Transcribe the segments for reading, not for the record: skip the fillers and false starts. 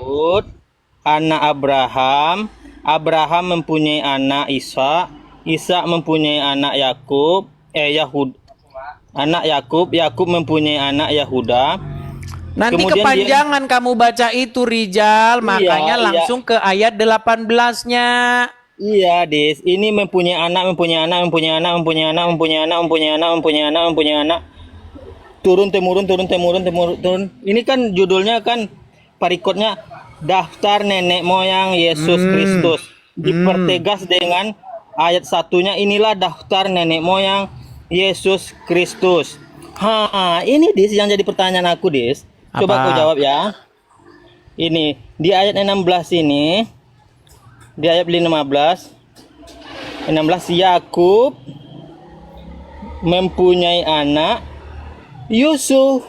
Daud, anak Abraham, Abraham mempunyai anak Ishak, Ishak mempunyai anak Yakub, anak Yakub, Yakub mempunyai anak Yahuda. Nanti Kemudian kepanjangan kamu baca itu Rijal, makanya iya. langsung ke ayat 18-nya. Iya, Des. Ini mempunyai anak, mempunyai anak, mempunyai anak, mempunyai anak, mempunyai anak, mempunyai anak, mempunyai anak, mempunyai anak. Turun temurun, turun temurun, temurun, turun. Ini kan judulnya kan parikotnya daftar nenek moyang Yesus Kristus. Dipertegas dengan ayat satunya, inilah daftar nenek moyang Yesus Kristus. Ini Des yang jadi pertanyaan aku, Des. Coba Apa? kau jawab ya. Ini di ayat 16 ini. Di ayat 16 Yakub mempunyai anak Yusuf.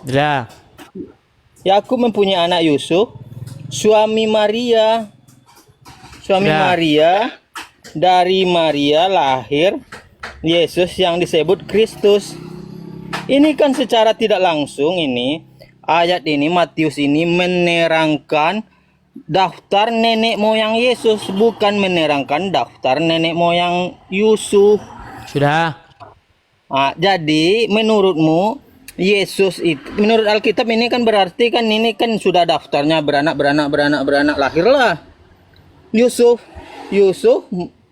Sudah. Yakub mempunyai anak Yusuf, suami Maria. Ya. Dari Maria lahir Yesus yang disebut Kristus. Ini kan secara tidak langsung ini ayat ini Matius ini menerangkan daftar nenek moyang Yesus, bukan menerangkan daftar nenek moyang Yusuf. Sudah. Jadi menurutmu Yesus itu, menurut Alkitab ini kan berarti kan ini kan sudah daftarnya beranak lahirlah Yusuf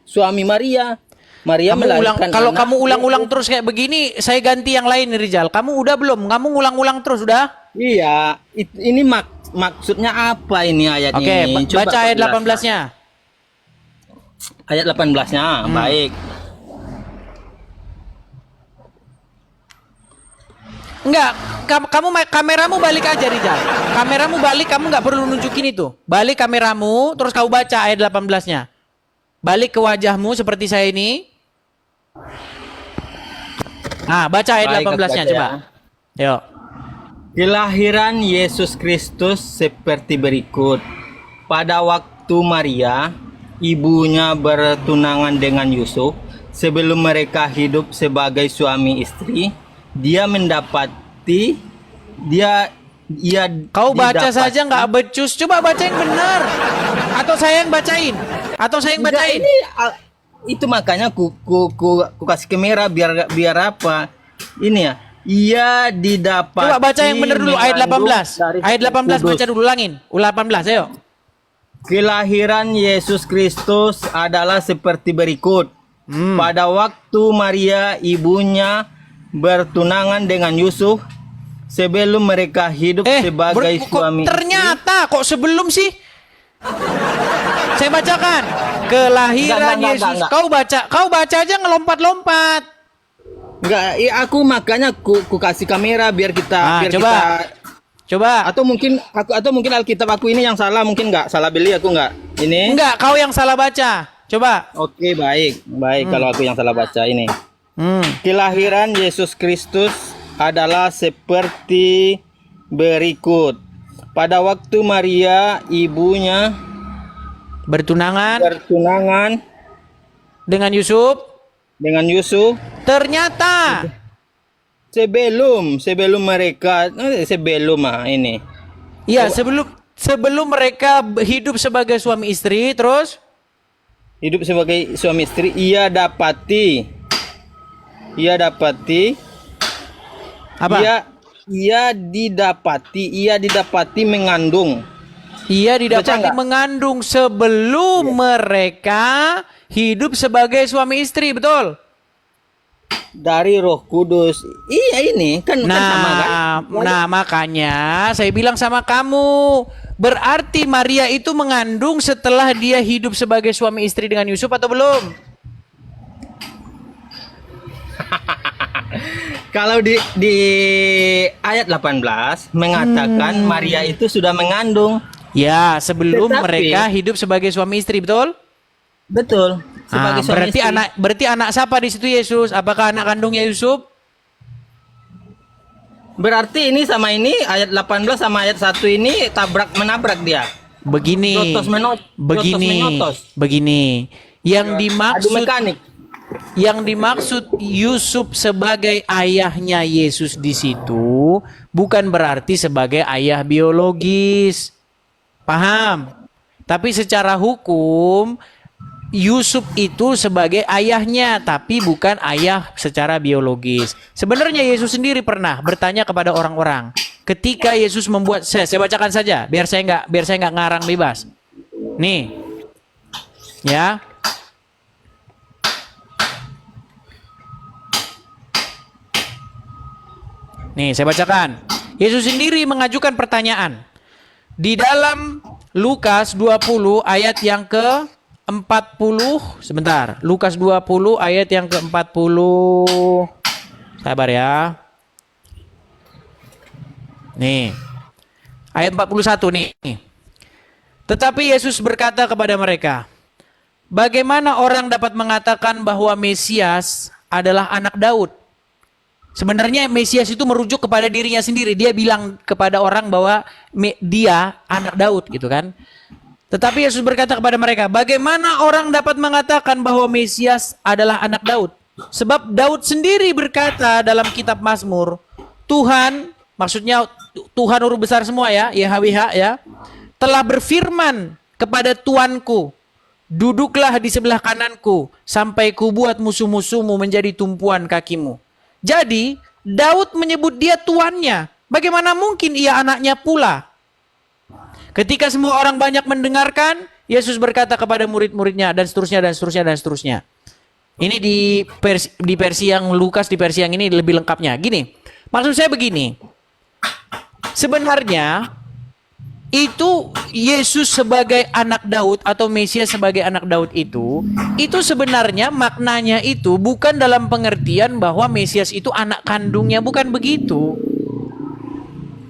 suami Maria melahirkan Kalau anak. kamu ulang-ulang terus kayak begini, saya ganti yang lain Rijal. Kamu udah belum? Kamu ulang-ulang terus udah? Iya, ini maksudnya apa ini ayat Oke, ini? Coba baca ayat kau jelaskan. 18-nya. Ayat 18-nya, baik. Enggak, kamu kameramu balik aja Rijal. Kameramu balik, kamu nggak perlu nunjukin itu. Balik kameramu, terus kau baca ayat 18-nya. Balik ke wajahmu seperti saya ini. Nah, baca ayat Baik, 18-nya aku baca coba. Yuk. Kelahiran Yesus Kristus seperti berikut. Pada waktu Maria, ibunya bertunangan dengan Yusuf, sebelum mereka hidup sebagai suami istri, ia Kau baca didapati- saja nggak becus. Coba baca yang benar. Atau saya yang bacain. Enggak, ini itu makanya ku kasih kamera biar apa? Ini ya. Ia didapati. Coba baca yang benar dulu ayat 18. dari Ayat 18 Kudus. baca dulu ulangin. 18 ayo. Kelahiran Yesus Kristus adalah seperti berikut. Pada waktu Maria ibunya bertunangan dengan Yusuf, sebelum mereka hidup sebagai suami ternyata kok sebelum sih? Saya bacakan. Kelahiran Enggak, Yesus. enggak. Kau baca aja ngelompat-lompat. Enggak, aku makanya ku kasih kamera biar kita Coba. atau mungkin Alkitab aku ini yang salah, mungkin nggak salah beli aku nggak ini. Enggak, kau yang salah baca. Coba. Oke, baik kalau aku yang salah baca ini. Kelahiran Yesus Kristus adalah seperti berikut. Pada waktu Maria ibunya Bertunangan dengan Yusuf. Ternyata sebelum mereka ini. iya, sebelum mereka hidup sebagai suami istri, terus Hidup sebagai suami istri, ia dapati apa? Ia didapati mengandung. Ia didapati Baca nggak? mengandung sebelum mereka hidup sebagai suami istri, betul? Dari Roh Kudus. Iya, ini kan sama kan? Nah, makanya saya bilang sama kamu, berarti Maria itu mengandung setelah dia hidup sebagai suami istri dengan Yusuf atau belum? Kalau di ayat 18 mengatakan Maria itu sudah mengandung. Ya, sebelum Tetapi- mereka hidup sebagai suami istri, betul? Betul. Sebagai suami istri. Berarti anak siapa di situ Yesus? Apakah anak kandungnya Yusuf? Berarti ini sama ini ayat 18 sama ayat 1 ini menabrak dia. Begini. Protos menotos. Begini. Yang Adu dimaksud mekanik. Yusuf sebagai ayahnya Yesus di situ bukan berarti sebagai ayah biologis. Paham? Tapi secara hukum Yusuf itu sebagai ayahnya, tapi bukan ayah secara biologis. Sebenarnya Yesus sendiri pernah bertanya kepada orang-orang. Ketika Yesus membuat, saya bacakan saja, biar saya nggak ngarang bebas. Nih, ya. Nih, saya bacakan. Yesus sendiri mengajukan pertanyaan. Di dalam Lukas 20 ayat yang ke-40, sebentar. Lukas 20 ayat yang ke-40. Sabar ya. Nih. Ayat 41 nih. Tetapi Yesus berkata kepada mereka, bagaimana orang dapat mengatakan bahwa Mesias adalah anak Daud? Sebenarnya Mesias itu merujuk kepada dirinya sendiri. Dia bilang kepada orang bahwa dia anak Daud gitu kan. Tetapi Yesus berkata kepada mereka, bagaimana orang dapat mengatakan bahwa Mesias adalah anak Daud? Sebab Daud sendiri berkata dalam kitab Mazmur, Tuhan, maksudnya Tuhan huruf besar semua ya, YHWH ya, telah berfirman kepada Tuanku, duduklah di sebelah kananku, sampai ku buat musuh-musuhmu menjadi tumpuan kakimu. Jadi, Daud menyebut dia tuannya. Bagaimana mungkin ia anaknya pula? Ketika semua orang banyak mendengarkan, Yesus berkata kepada murid-muridnya, dan seterusnya, dan seterusnya, dan seterusnya. Ini di versi yang Lukas, di versi yang ini lebih lengkapnya. Gini, maksud saya begini. Sebenarnya, itu Yesus sebagai anak Daud atau Mesias sebagai anak Daud itu sebenarnya maknanya itu bukan dalam pengertian bahwa Mesias itu anak kandungnya, bukan begitu.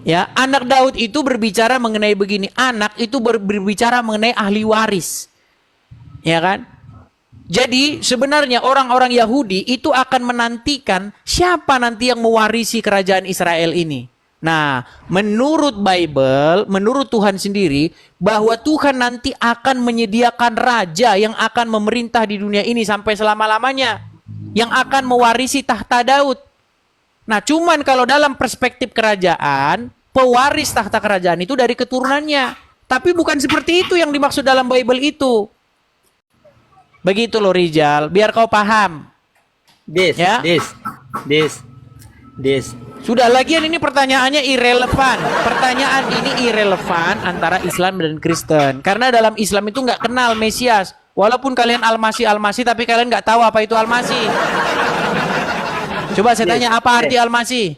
Ya, anak Daud itu berbicara mengenai begini, anak itu berbicara mengenai ahli waris. Ya kan? Jadi sebenarnya orang-orang Yahudi itu akan menantikan siapa nanti yang mewarisi kerajaan Israel ini. Nah, menurut Bible, menurut Tuhan sendiri, bahwa Tuhan nanti akan menyediakan raja yang akan memerintah di dunia ini sampai selama-lamanya. Yang akan mewarisi tahta Daud. Nah, cuman kalau dalam perspektif kerajaan, pewaris tahta kerajaan itu dari keturunannya. Tapi bukan seperti itu yang dimaksud dalam Bible itu. Begitu loh Rijal, biar kau paham. This. Sudah, lagian ini pertanyaannya irrelevan. Pertanyaan ini irrelevan antara Islam dan Kristen. Karena dalam Islam itu nggak kenal Mesias. Walaupun kalian Al-Masih, tapi kalian nggak tahu apa itu Al-Masih. Coba saya tanya, apa arti Al-Masih?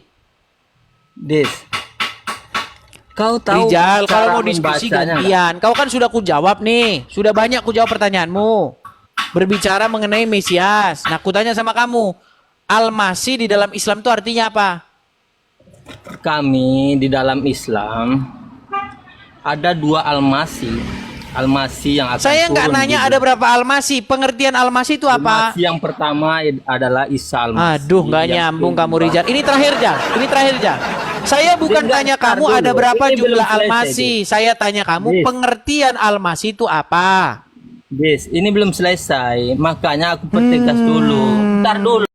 Kau tahu Rijal, cara kalau mau diskusi membacanya gantian. Kau kan sudah kujawab nih. Sudah banyak kujawab pertanyaanmu. Berbicara mengenai Mesias. Nah, kutanya sama kamu. Al-Masih di dalam Islam itu artinya apa? Kami di dalam Islam ada dua Al-Masih. Al-Masih yang akan Saya nggak turun nanya gitu. ada berapa Al-Masih. Pengertian Al-Masih itu apa? Al-Masih yang pertama adalah Isa Al-Masih. Aduh, nggak Yang nyambung kedua- kamu Rijal. Ini terakhir Jal. Ini terakhir Jal. Saya bukan Dengar, tanya ntar kamu dulu. ada berapa Ini belum jumlah selesai, Al-Masih. Saya tanya kamu Yes. pengertian Al-Masih itu apa? Ini belum selesai, makanya aku pertegas dulu. Ntar dulu.